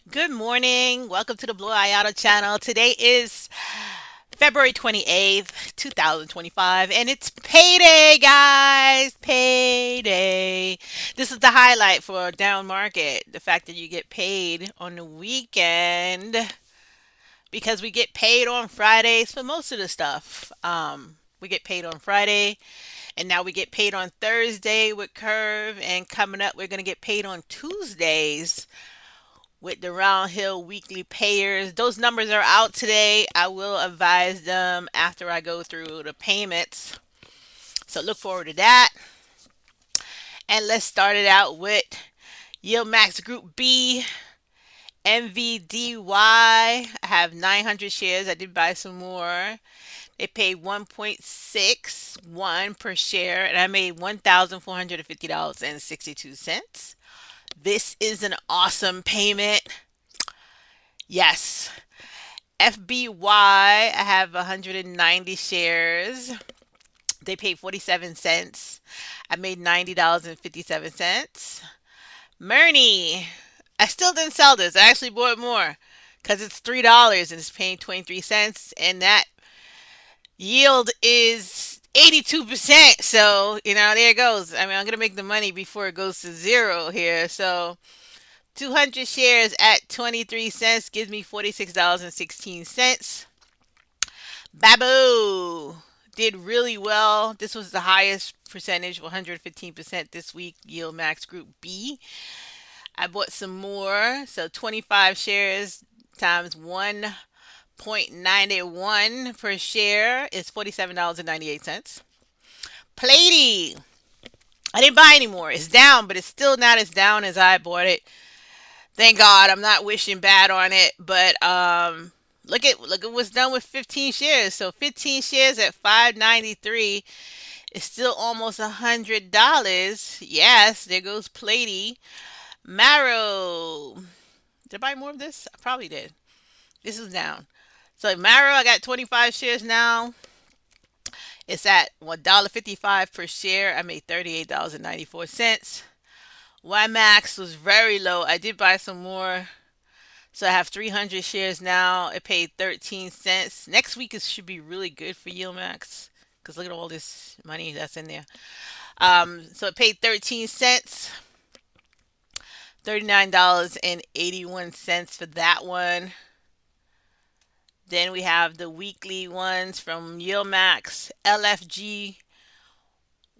Good morning. Welcome to the Bluayado channel. Today is February 28th, 2025, and it's payday, guys. Payday. This is the highlight for a down market. The fact that you get paid on the weekend because we get paid on Fridays for most of the stuff. We get paid on Friday, and now we get paid on Thursday with Curve, and coming up, we're going to get paid on Tuesdays with the Roundhill weekly payers. Those numbers are out today. I will advise them after I go through the payments. So look forward to that. And let's start it out with Yield Max Group B, MVDY. I have 900 shares. I did buy some more. They paid 1.61 per share, and I made $1,450.62. This is an awesome payment. Yes. FBY, I have 190 shares. They paid 47 cents. I made $90.57. Murney, I still didn't sell this. I actually bought more because it's $3 and it's paying 23 cents. And that yield is 82%. So, there it goes. I mean, I'm going to make the money before it goes to zero here. So, 200 shares at 23 cents gives me $46.16. Babu did really well. This was the highest percentage, 115% this week. Yield Max Group B. I bought some more. So 25 shares times 1.91 per share is $47.98. Plady. I didn't buy any more. It's down, but it's still not as down as I bought it. Thank God. I'm not wishing bad on it, but look at what's done with 15 shares. So 15 shares at 5.93 is still almost $100. Yes, there goes Plady. Marrow. Did I buy more of this? I probably did. This is down. So Marrow, I got 25 shares now. It's at $1.55 per share. I made $38.94. YMAX was very low. I did buy some more. So I have 300 shares now. It paid 13 cents. Next week it should be really good for YieldMax because look at all this money that's in there. So it paid 13 cents, $39.81 for that one. Then we have the weekly ones from YieldMax, LFG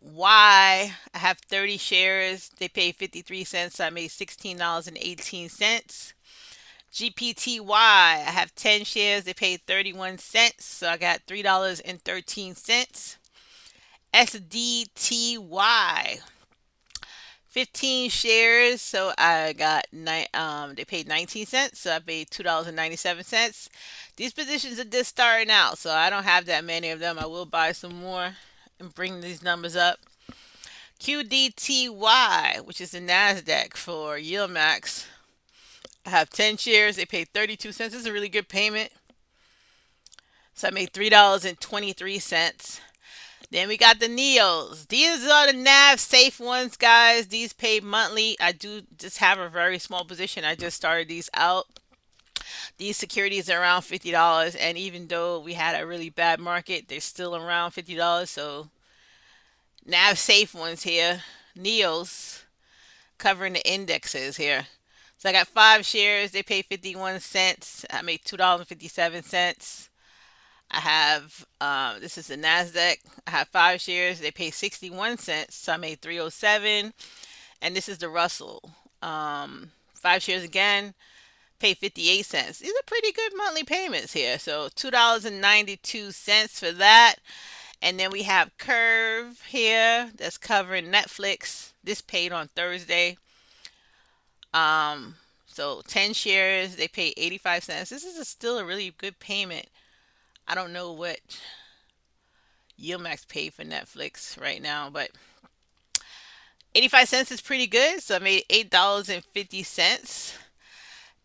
Y. I have 30 shares. They paid 53 cents. So I made $16.18. GPTY, I have 10 shares. They paid 31 cents. So I got $3.13. SDTY, 15 shares. So I got they paid 19 cents. So I paid $2.97. These positions are just starting out. So I don't have that many of them. I will buy some more and bring these numbers up. QDTY, which is the NASDAQ for YieldMax. I have 10 shares. They paid 32 cents. This is a really good payment. So I made $3.23. Then we got the Neos. These are the NAV safe ones, guys. These pay monthly. I do just have a very small position. I just started these out. These securities are around $50. And even though we had a really bad market, they're still around $50. So NAV safe ones here. Neos covering the indexes here. So I got 5 shares. They pay 51 cents. I made $2.57. I have this is the Nasdaq. I have 5 shares. They pay 61 cents. So I made 307. And this is the Russell. 5 shares again. Pay 58 cents. These are pretty good monthly payments here. So $2.92 for that. And then we have Curve here that's covering Netflix. This paid on Thursday. So 10 shares, they pay 85 cents. This is still a really good payment. I don't know what YieldMax paid for Netflix right now, but 85 cents is pretty good. So I made $8.50.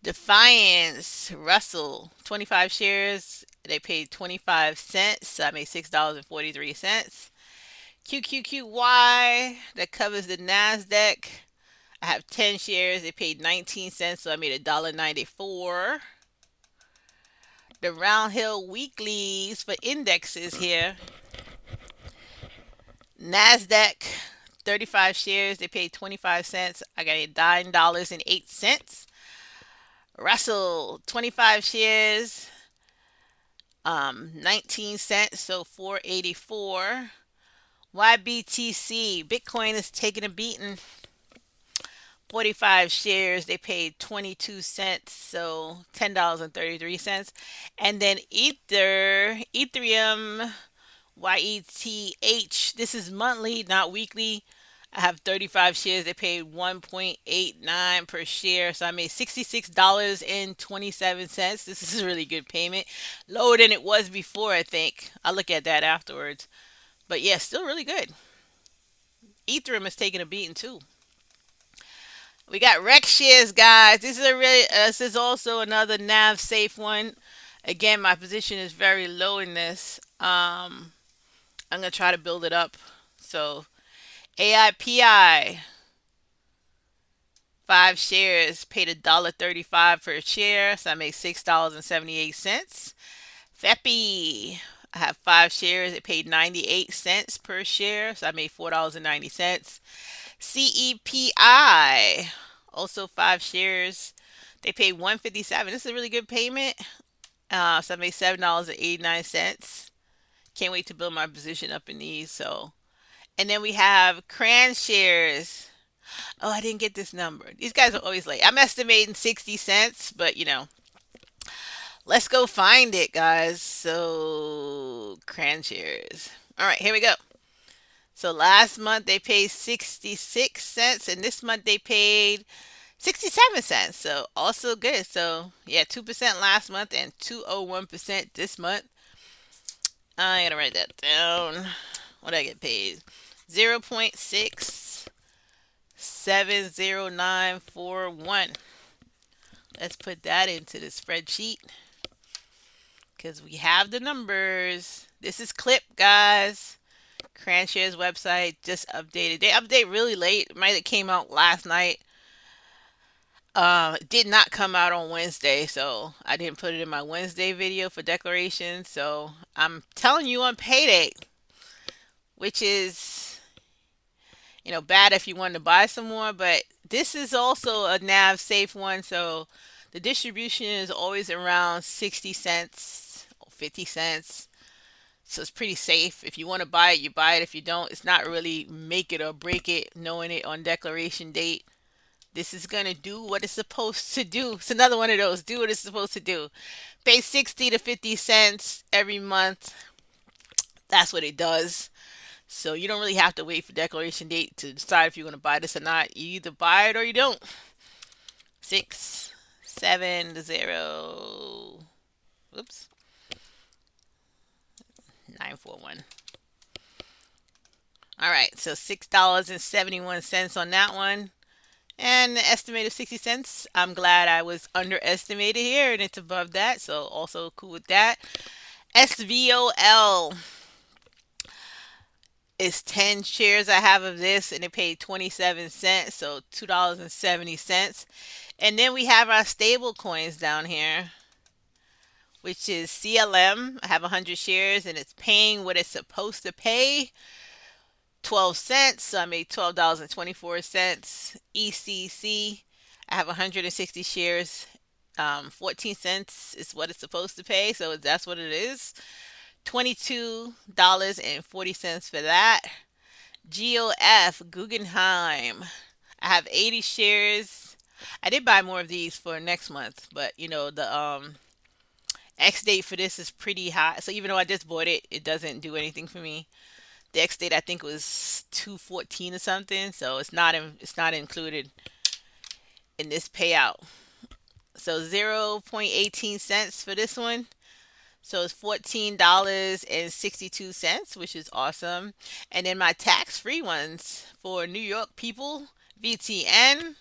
Defiance Russell, 25 shares. They paid 25 cents. So I made $6.43. QQQY that covers the NASDAQ. I have 10 shares. They paid 19 cents, so I made $1.94. The Roundhill weeklies for indexes here. NASDAQ, 35 shares. They paid 25 cents. I got $9.08. Russell, 25 shares, 19 cents, so 484. YBTC, Bitcoin is taking a beating. 45 shares, they paid 22 cents, so $10.33. And then Ethereum, YETH, this is monthly, not weekly. I have 35 shares. They paid 1.89 per share. So I made $66.27. This is a really good payment. Lower than it was before, I think. I'll look at that afterwards. But yeah, still really good. Ethereum is taking a beating too. We got Rex shares, guys. This is also another nav safe one. Again, my position is very low in this. I'm gonna try to build it up. So AIPI, 5 shares, paid $1.35 per share, so I make $6.78. FEPI, I have 5 shares. It paid 98 cents per share, so I made $4.90. CEPI, also 5 shares. They paid 157. This is a really good payment. So I made $7.89. Can't wait to build my position up in these. And then we have Cran shares. Oh, I didn't get this number. These guys are always late. I'm estimating 60 cents, but let's go find it, guys. So, Cran shares. All right, here we go. So, last month they paid 66 cents, and this month they paid 67 cents. So, also good. So, yeah, 2% last month and 201% this month. I gotta write that down. What did I get paid? 0.670941. Let's put that into the spreadsheet because we have the numbers. This is Clip, guys. Cranshare's website just updated. They update really late. It might have came out last night. It did not come out on Wednesday, so I didn't put it in my Wednesday video for declaration. So I'm telling you on Payday, which is bad if you want to buy some more, but this is also a nav safe one. So the distribution is always around 60 cents or 50 cents. So it's pretty safe. If you want to buy it, you buy it. If you don't, it's not really make it or break it knowing it on declaration date. This is going to do what it's supposed to do. It's another one of those. Do what it's supposed to do. Pay 60 to 50 cents every month. That's what it does. So you don't really have to wait for declaration date to decide if you're going to buy this or not. You either buy it or you don't. 670. Whoops. 941. All right, so $6.71 on that one. And the estimate of 60 cents. I'm glad I was underestimated here and it's above that. So also cool with that. SVOL is 10 shares I have of this and it paid 27 cents. So $2.70. And then we have our stable coins down here, which is CLM. I have 100 shares and it's paying what it's supposed to pay. 12 cents, so I made $12.24. ECC, I have 160 shares. 14 cents is what it's supposed to pay, so that's what it is. $22.40 for that. GOF, Guggenheim, I have 80 shares. I did buy more of these for next month, but the X date for this is pretty high. So even though I just bought it, it doesn't do anything for me. The X date I think was 214 or something, so it's not included in this payout. So 0.18 cents for this one. So it's $14.62, which is awesome. And then my tax-free ones for New York people, VTN,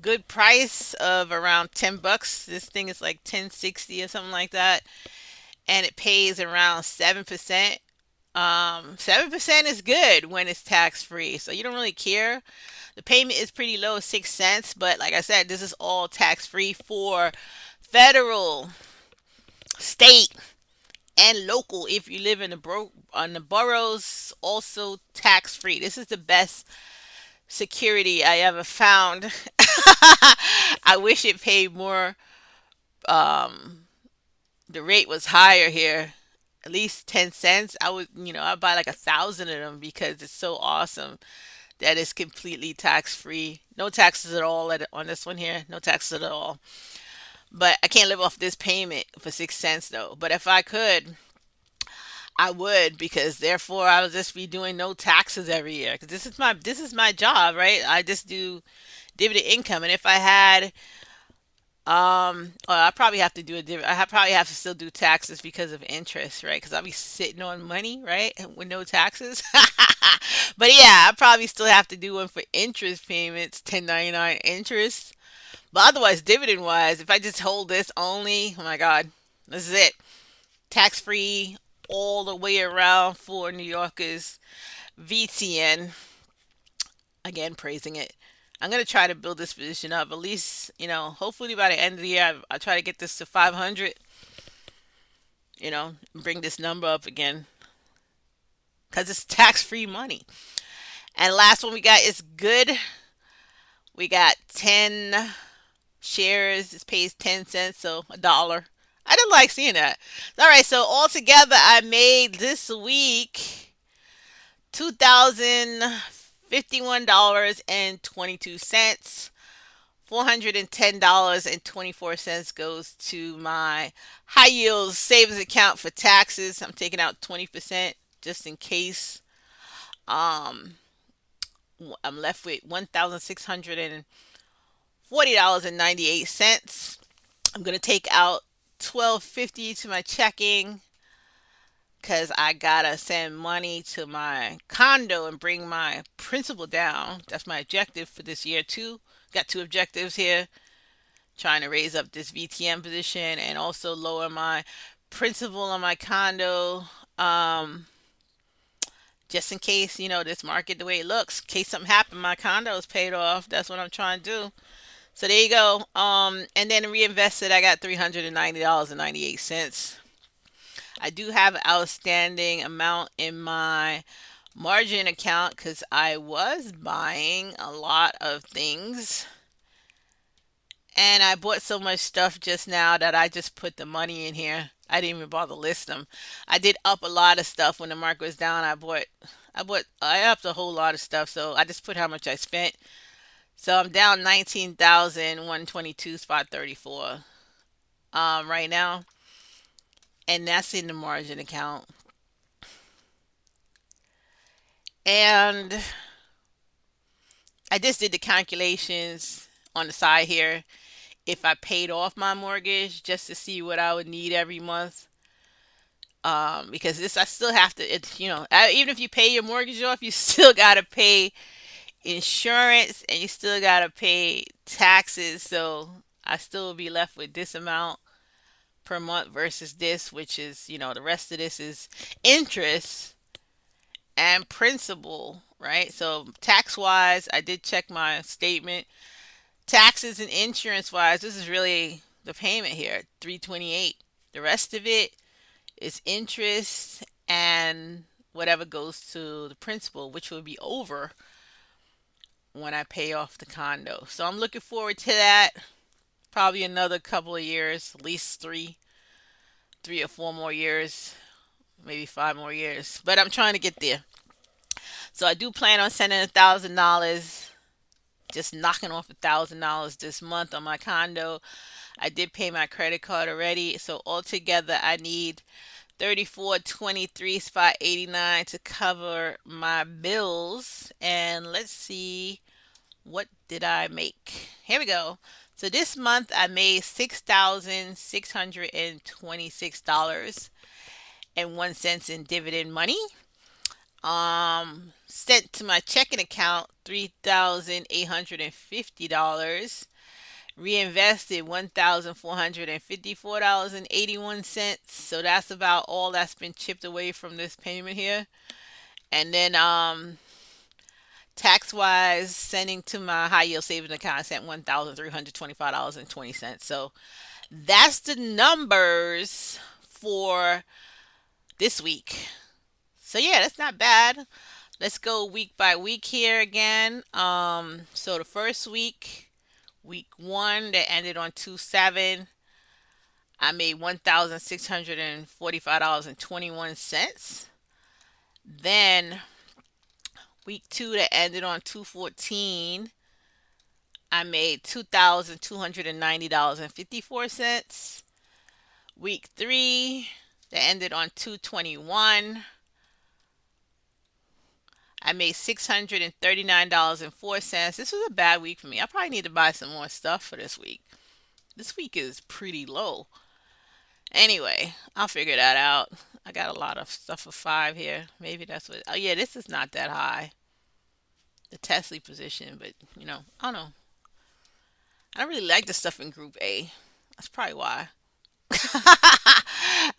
good price of around $10. This thing is like 10.60 or something like that, and it pays around 7%. 7% is good when it's tax free, so you don't really care. The payment is pretty low, 6 cents, but like I said, this is all tax free for federal, state, and local. If you live in on the boroughs, also tax free. This is the best security I ever found. I wish it paid more. Um, the rate was higher here, at least 10 cents. I would, I'd buy like 1,000 of them because it's so awesome that it's completely tax free. No taxes at all on this one here. No taxes at all. But I can't live off this payment for 6 cents though. But if I could, I would, because therefore I would just be doing no taxes every year. Because this is my job, right? I just do dividend income, and if I had I probably have to do a different. Probably have to still do taxes because of interest, right? Because I'll be sitting on money, right, with no taxes. But yeah, I probably still have to do one for interest payments, 1099 interest. But otherwise, dividend wise, if I just hold this only, oh my God, this is it. Tax free all the way around for New Yorkers. VTN, again, praising it. I'm gonna try to build this position up. At least, hopefully by the end of the year, I'll try to get this to 500. Bring this number up again because it's tax-free money. And last one we got is good. We got 10 shares. It pays 10 cents, so a dollar. I didn't like seeing that. All right, so altogether, I made this week $2,051.22. $410.24 goes to my high yield savings account for taxes. I'm taking out 20% just in case. Um, I'm left with $1,640.98. I'm gonna take out 12.50 to my checking because I gotta send money to my condo and bring my principal down. That's my objective for this year too. Got two objectives here: trying to raise up this VTM position and also lower my principal on my condo. Just in case, this market the way it looks, in case something happened, my condo is paid off. That's what I'm trying to do. So there you go. And then reinvested, I got $390.98. I do have an outstanding amount in my margin account because I was buying a lot of things. And I bought so much stuff just now that I just put the money in here. I didn't even bother list them. I did up a lot of stuff when the market was down. I upped a whole lot of stuff. So I just put how much I spent. So I'm down 19,122 spot 34 right now, and that's in the margin account. And I just did the calculations on the side here. If I paid off my mortgage just to see what I would need every month, because this I still have to. It's even if you pay your mortgage off, you still gotta pay insurance and you still gotta pay taxes. So I still will be left with this amount per month versus this, which is the rest of this is interest and principal, right? So tax wise, I did check my statement. Taxes and insurance wise, this is really the payment here, 328. The rest of it is interest and whatever goes to the principal, which will be over when I pay off the condo. So I'm looking forward to that. Probably another couple of years, at least three or four more years, maybe 5 more years. But I'm trying to get there. So I do plan on sending $1,000, just knocking off $1,000 this month on my condo. I did pay my credit card already, so altogether I need 3423 spot 89 to cover my bills. And let's see, what did I make? Here we go. So this month I made $6,626.01 in dividend money. Sent to my checking account $3,850. Reinvested $1,454.81. So that's about all that's been chipped away from this payment here. And then tax wise, sending to my high yield savings account, I sent $1,325.20. So that's the numbers for this week. So yeah, that's not bad. Let's go week by week here again. So the first week, week one, that ended on 2/7. I made $1,645.21. Then week two, that ended on 2/14. I made $2,290.54. Week three, that ended on 2/21. I made $639.04. This was a bad week for me. I probably need to buy some more stuff for this week. This week is pretty low. Anyway, I'll figure that out. I got a lot of stuff for five here. Maybe that's what. Oh yeah, this is not that high. The Tesla position, but I don't know. I don't really like the stuff in Group A. That's probably why.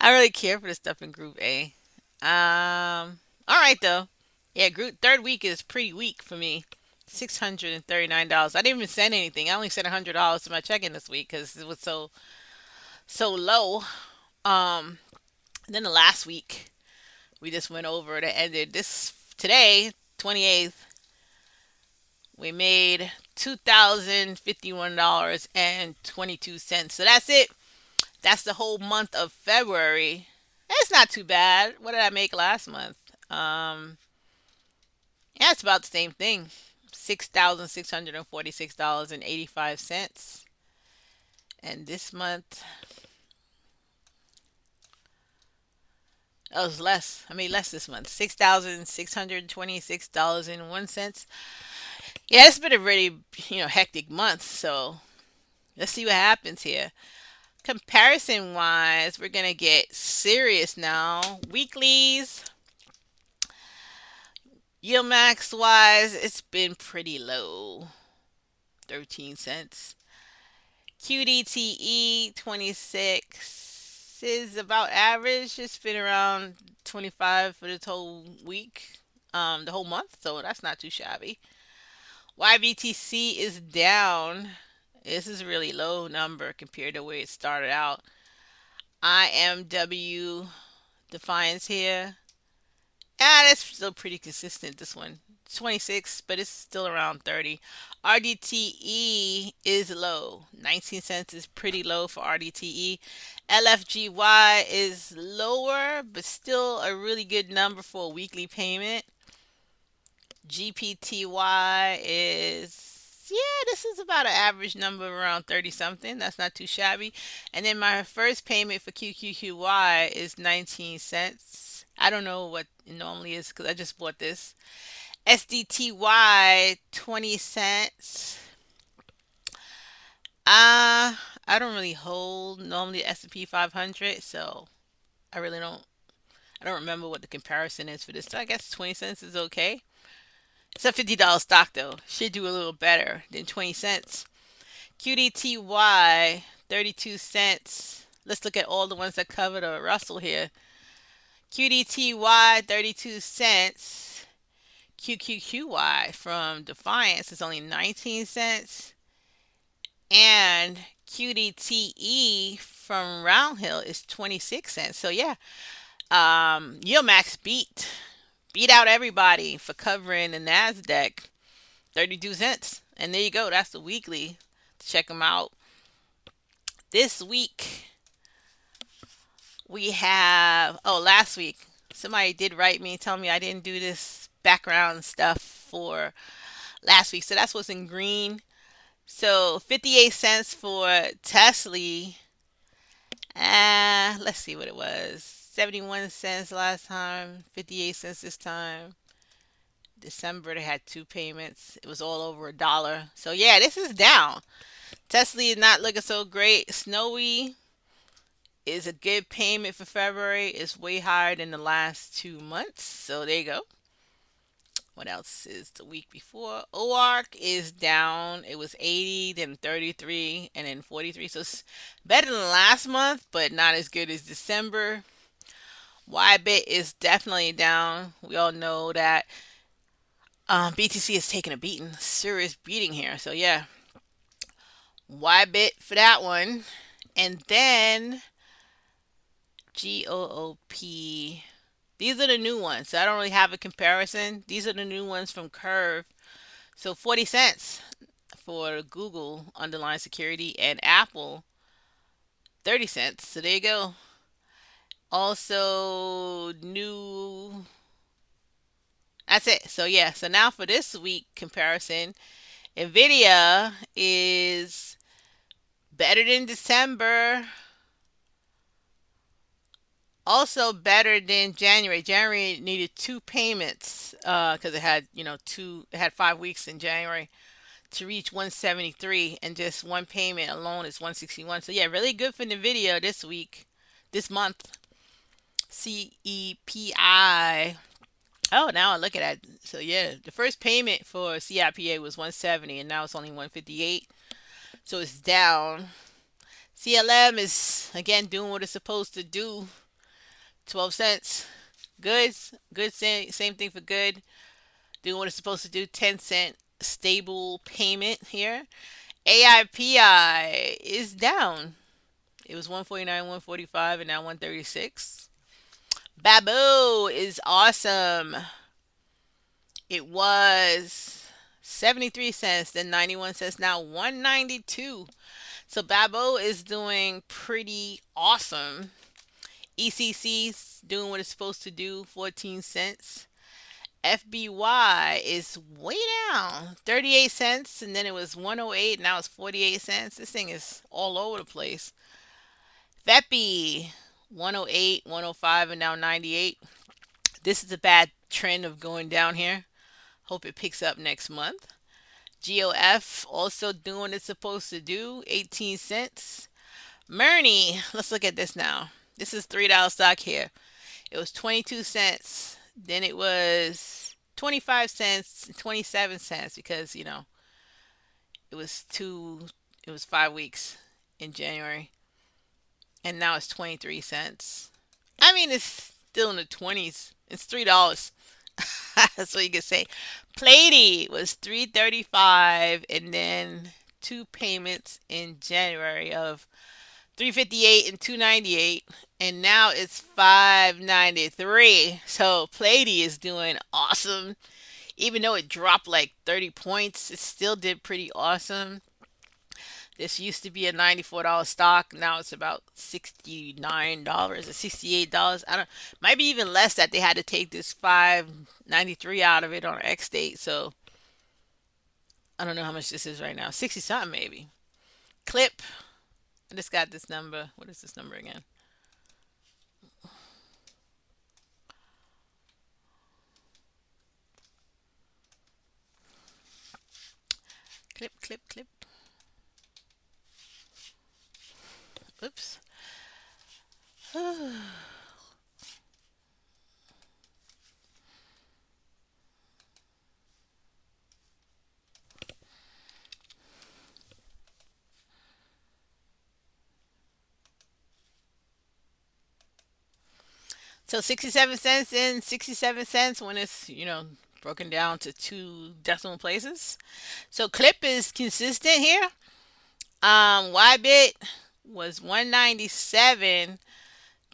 I really care for the stuff in Group A. All right though. Yeah, group third week is pretty weak for me. $639. I didn't even send anything. I only sent $100 to my check-in this week because it was so low. Um, then the last week we just went over that ended this today, 28th. We made $2,051.22. So that's it. That's the whole month of February. It's not too bad. What did I make last month? Yeah, it's about the same thing. $6,646.85. And this month, oh, it was less. I made less this month. $6,626.01. Yeah, it's been a really, hectic month. So let's see what happens here. Comparison wise, we're going to get serious now. Weeklies, yield max wise, it's been pretty low. 13 cents. QDTE 26 is about average. It's been around 25 for this whole week, the whole month, so that's not too shabby. YBTC is down. This is a really low number compared to where it started out. IMW Defiance here. Ah, that's still pretty consistent. This one, 26, but it's still around 30. RDTE is low. 19 cents is pretty low for RDTE. LFGY is lower, but still a really good number for a weekly payment. GPTY is, yeah, this is about an average number around 30 something. That's not too shabby. And then my first payment for QQQY is 19 cents. I don't know what it normally is because I just bought this. SDTY 20 cents. I don't really hold normally S&P 500, so I really don't. I don't remember what the comparison is for this. So I guess 20 cents is okay. It's a $50 stock though. Should do a little better than 20 cents. QDTY 32 cents. Let's look at all the ones that covered a Russell here. QDTY 32 cents. QQQY from Defiance is only 19 cents. And QDTE from Roundhill is 26 cents. So yeah, Yield Max beat out everybody for covering the Nasdaq, 32 cents. And there you go. That's the weekly. Check them out. This week we have, oh, last week somebody did write me and tell me I didn't do this background stuff for last week. So that's what's in green. So 58 cents for Tesla. Let's see what it was. 71 cents last time, 58 cents this time. December they had two payments. It was all over $1. So yeah, this is down. Tesla is not looking so great. Snowy is a good payment for February. It's way higher than the last 2 months. So there you go. What else is the week before? OARC is down. It was 80, then 33, and then 43. So it's better than last month, but not as good as December. YBit is definitely down. We all know that BTC is taking a beating, serious beating here. So yeah, YBit for that one. And then GOOP. These are the new ones. So I don't really have a comparison. These are the new ones from Curve. So 40 cents for Google underlying security and Apple 30 cents. So there you go. Also new. That's it. So yeah. So now for this week comparison, Nvidia is better than December. Also better than January. January needed two payments because it had it had 5 weeks in January to reach 173, and just one payment alone is 161. So yeah, really good for Nvidia this week, this month. CEPI. Oh, now I look at that. So yeah, the first payment for CIPA was 170, and now it's only 158. So it's down. CLM is again doing what it's supposed to do. 12 cents. Good. Good. Same thing for good. Doing what it's supposed to do. 10-cent stable payment here. AIPI is down. It was 149, 145, and now 136. Babu is awesome. It was 73 cents, then 91 cents, now 192. So Babu is doing pretty awesome. ECC's doing what it's supposed to do, 14 cents. FBY is way down, 38 cents, and then it was 108, now it's 48 cents. This thing is all over the place. FEPI, 108, 105, and now 98. This is a bad trend of going down here. Hope it picks up next month. GOF also doing what it's supposed to do, 18 cents. Murney, let's look at this now. This is $3 stock here. It was 22 cents. Then it was 25 cents, 27 cents because, it was 5 weeks in January. And now it's 23 cents. I mean, it's still in the 20s. It's $3. That's what you can say. Playdy was 335, and then two payments in January of 358 and 298, and now it's 593. So Pallady is doing awesome. Even though it dropped like 30 points, it still did pretty awesome. This used to be a $94 stock. Now it's about $69 or $68. I don't, might be even less that they had to take this 593 out of it on X date. So I don't know how much this is right now. 60 something maybe. Clip. I just got this number. What is this number again? Clip, clip, clip. Oops. So 67 cents and 67 cents when it's, broken down to two decimal places. So clip is consistent here. Ybit was 197.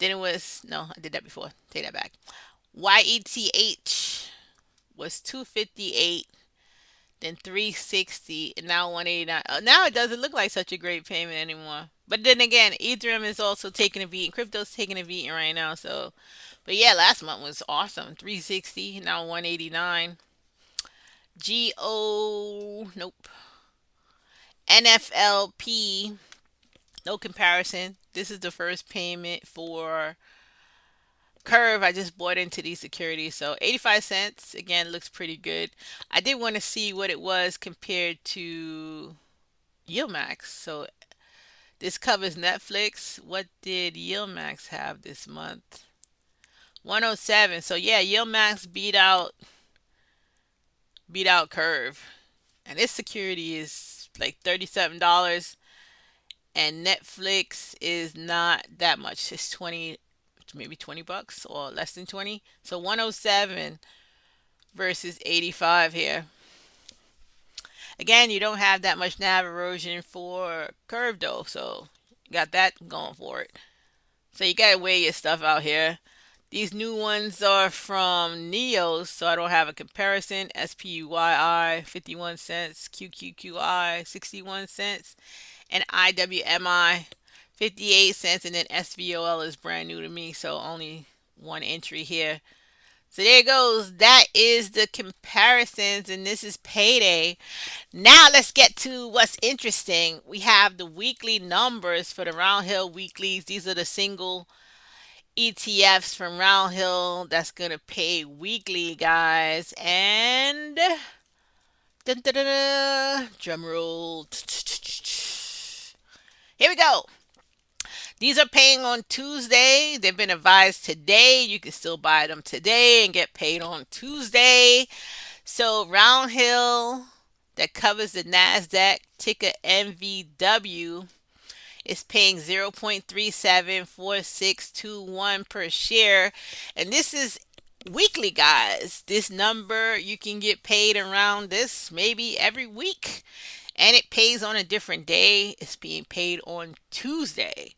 Then it was, no, I did that before. Take that back. YETH was 258, then 360, and now 189. Now it doesn't look like such a great payment anymore. But then again, Ethereum is also taking a beat. Crypto's taking a beat right now. So, but yeah, last month was awesome. 360, now 189. Nope. NFLP, no comparison. This is the first payment for Curve. I just bought into these securities. So 85 cents, again, looks pretty good. I did want to see what it was compared to Yieldmax. So this covers Netflix. What did Yieldmax have this month? 107. So yeah, Yieldmax beat out beat out Curve. And its security is like $37, and Netflix is not that much. It's 20, maybe $20 or less than 20. So 107 versus 85 here. Again, you don't have that much nav erosion for Curve though, so you got that going for it. So you gotta weigh your stuff out here. These new ones are from Neos, so I don't have a comparison. SPUYI 51 cents, QQQI 61 cents, and IWMI 58 cents, and then SVOL is brand new to me, so only one entry here. So there it goes. That is the comparisons, and this is Payday. Now let's get to what's interesting. We have the weekly numbers for the Roundhill weeklies. These are the single ETFs from Roundhill that's gonna pay weekly, guys. And dun, dun, dun, dun, drum roll. Here we go. These are paying on Tuesday. They've been advised today. You can still buy them today and get paid on Tuesday. So Roundhill, that covers the Nasdaq, ticker MVW, is paying 0.374621 per share. And this is weekly, guys. This number, you can get paid around this maybe every week. And it pays on a different day. It's being paid on Tuesday.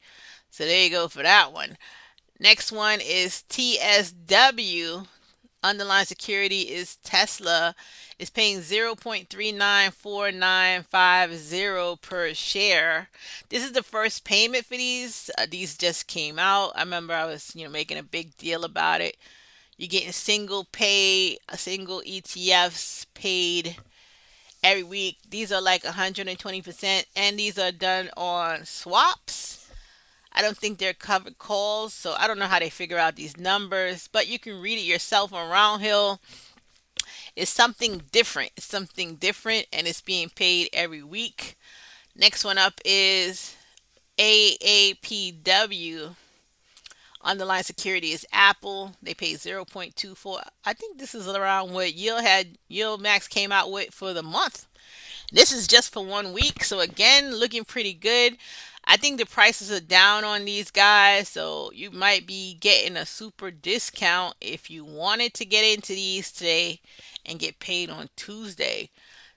So there you go for that one. Next one is TSW. Underlying security is Tesla. Is paying 0.394950 per share. This is the first payment for these. These just came out. I remember I was, making a big deal about it. You're getting single pay, a single ETFs paid every week. These are like 120%, and these are done on swaps. I don't think they're covered calls, so I don't know how they figure out these numbers, but you can read it yourself on Roundhill. It's something different. It's something different, and it's being paid every week. Next one up is AAPW. Underlying security is Apple. They pay 0.24. I think this is around what Yield Max came out with for the month. This is just for 1 week, so again, looking pretty good. I think the prices are down on these guys, so you might be getting a super discount if you wanted to get into these today and get paid on Tuesday.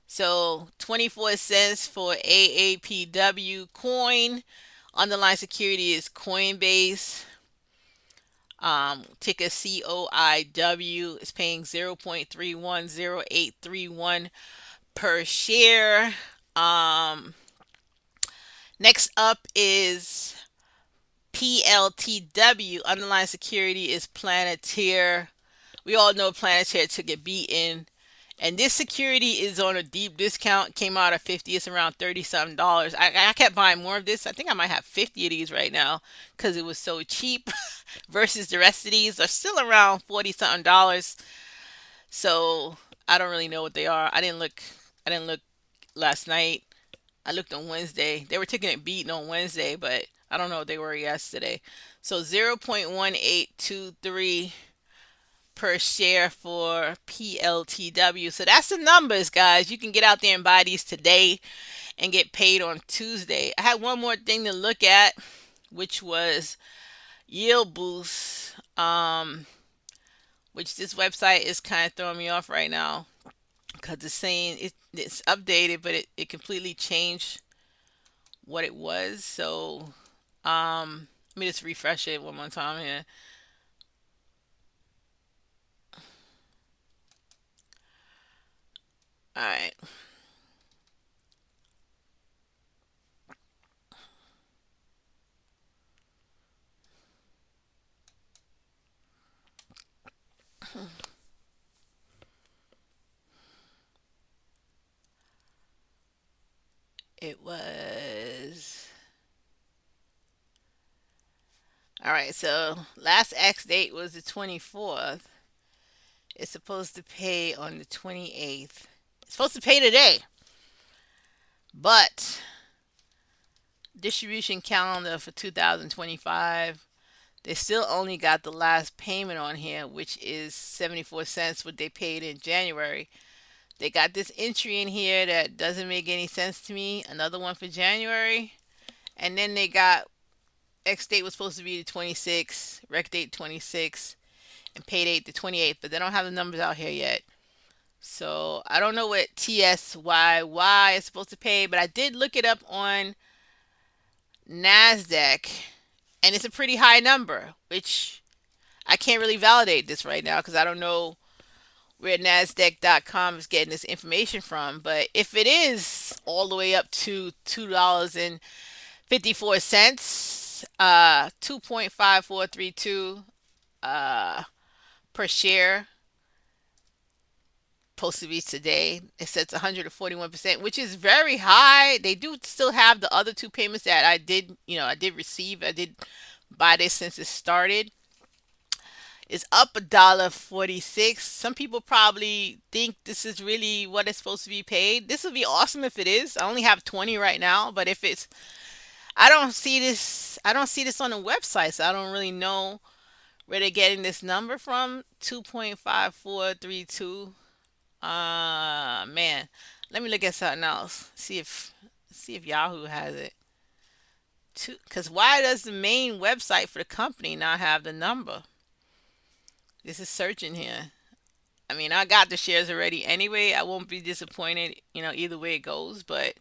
So 24 cents for AAPW coin. Underlying security is Coinbase. Ticker COIW is paying 0.310831 per share. Next up is PLTW. Underlying security is Planeteer. We all know Planeteer took a beating. And this security is on a deep discount. Came out at 50. It's around 30 something dollars. I kept buying more of this. I think I might have 50 of these right now because it was so cheap versus the rest of these are still around 40 something dollars. So I don't really know what they are. I didn't look last night. I looked on Wednesday. They were taking it beating on Wednesday, but I don't know what they were yesterday. So 0.1823 per share for PLTW. So that's the numbers, guys. You can get out there and buy these today and get paid on Tuesday. I had one more thing to look at, which was Yield Boost, which this website is kind of throwing me off right now because it's saying it's updated, but it completely changed what it was. So let me just refresh it one more time here. All right. It was. All right, so last X date was the 24th. It's supposed to pay on the 28th. It's supposed to pay today, but distribution calendar for 2025, they still only got the last payment on here, which is 74 cents, what they paid in January. They got this entry in here that doesn't make any sense to me. Another one for January. And then they got X date was supposed to be the 26th, rec date 26, and pay date the 28th, but they don't have the numbers out here yet. So I don't know what TSYY is supposed to pay, but I did look it up on NASDAQ, and it's a pretty high number, which I can't really validate this right now because I don't know where NASDAQ.com is getting this information from. But if it is all the way up to $2.54, 2.5432 per share, supposed to be today. It says 141%, which is very high. They do still have the other two payments that I did receive. I did buy this since it started. It's up $1.46. Some people probably think this is really what it's supposed to be paid. This would be awesome if it is. I only have 20 right now, but if it's I don't see this on the website, so I don't really know where they're getting this number from. 2.5432. Man. Let me look at something else. See if Yahoo has it. Cuz why does the main website for the company not have the number? This is searching here. I mean, I got the shares already anyway. I won't be disappointed, either way it goes. But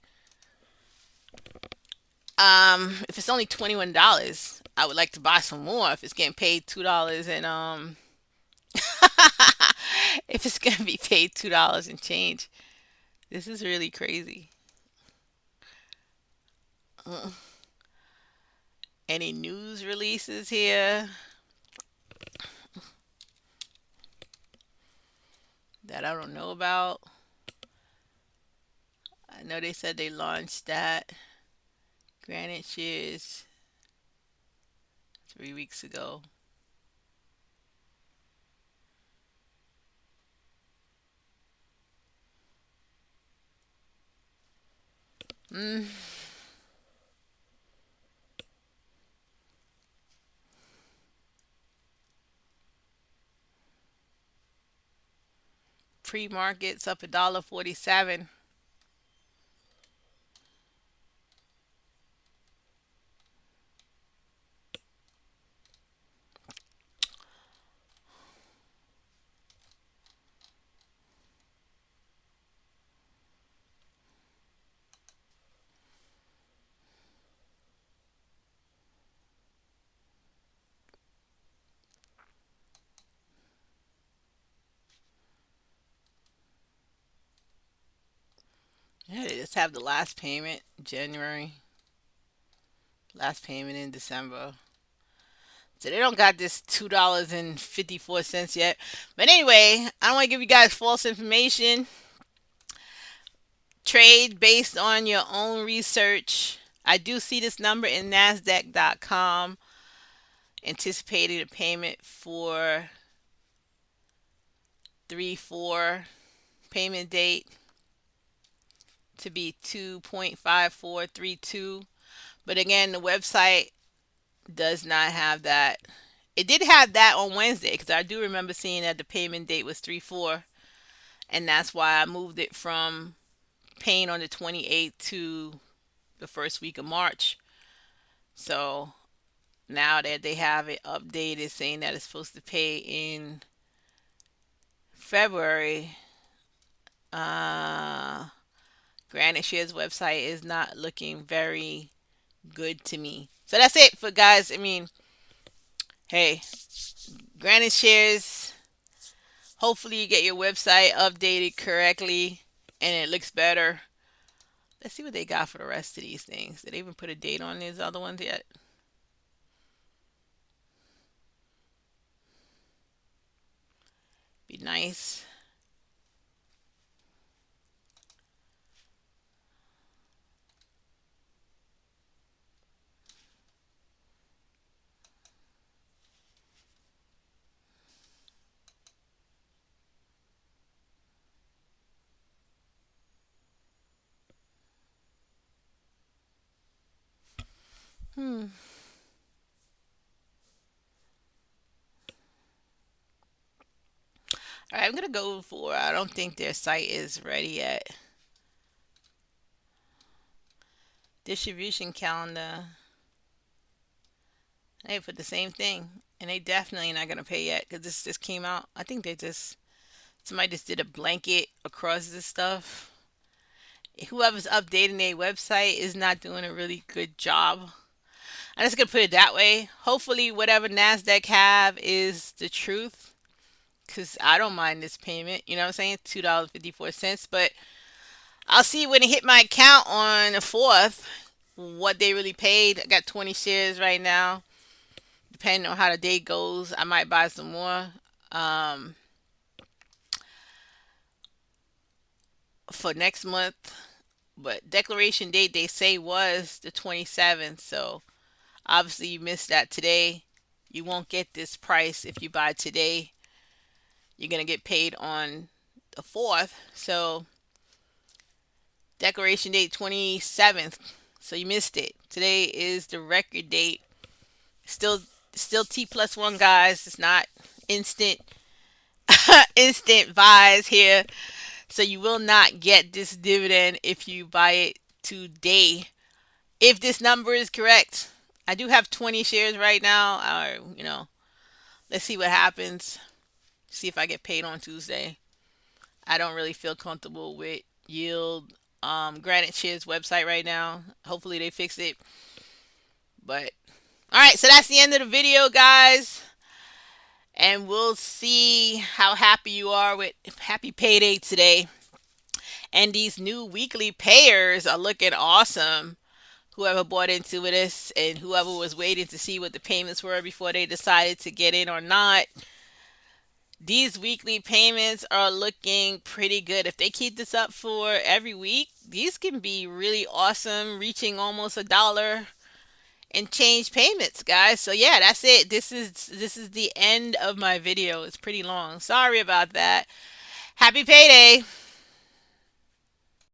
if it's only $21, I would like to buy some more. If it's getting paid $2 and if it's gonna be paid $2 and change, this is really crazy. Mm. Any news releases here that I don't know about? I know they said they launched that Granite shares 3 weeks ago. Mm. Pre-markets up $1.47. Yeah, they just have the last payment January, last payment in December. So they don't got this $2.54 yet. But anyway, I don't want to give you guys false information. Trade based on your own research. I do see this number in NASDAQ.com. Anticipated a payment for 3/4 payment date to be 2.5432. But again, the website does not have that. It did have that on Wednesday because I do remember seeing that the payment date was 3/4, and that's why I moved it from paying on the 28th to the first week of March. So now that they have it updated saying that it's supposed to pay in February, uh, Granite Shares website is not looking very good to me. So that's it for guys. I mean, hey, Granite Shares. Hopefully you get your website updated correctly and it looks better. Let's see what they got for the rest of these things. Did they even put a date on these other ones yet? Be nice. Hmm. All right, I'm gonna go for. I don't think their site is ready yet. Distribution calendar. They put the same thing, and they definitely not gonna pay yet because this just came out. I think they just somebody just did a blanket across this stuff. Whoever's updating their website is not doing a really good job. I'm just gonna put it that way. Hopefully, whatever Nasdaq have is the truth, cause I don't mind this payment. You know what I'm saying? $2.54. But I'll see when it hit my account on the fourth what they really paid. I got 20 shares right now. Depending on how the day goes, I might buy some more um, for next month. But declaration date they say was the 27th. So obviously you missed that today. You won't get this price if you buy today. You're gonna get paid on the 4th. So declaration date 27th. So you missed it. Today is the record date. Still still T plus one, guys. It's not instant instant buys here. So you will not get this dividend if you buy it today. If this number is correct, I do have 20 shares right now. Let's see what happens. See if I get paid on Tuesday. I don't really feel comfortable with Yield Granite Shares website right now. Hopefully they fix it. But all right, so that's the end of the video, guys. And we'll see how happy you are with Happy Payday today. And these new weekly payers are looking awesome. Whoever bought into this and whoever was waiting to see what the payments were before they decided to get in or not, these weekly payments are looking pretty good. If they keep this up for every week, these can be really awesome, reaching almost $1 and change payments, guys. So yeah, that's it. This is the end of my video. It's pretty long. Sorry about that. Happy payday.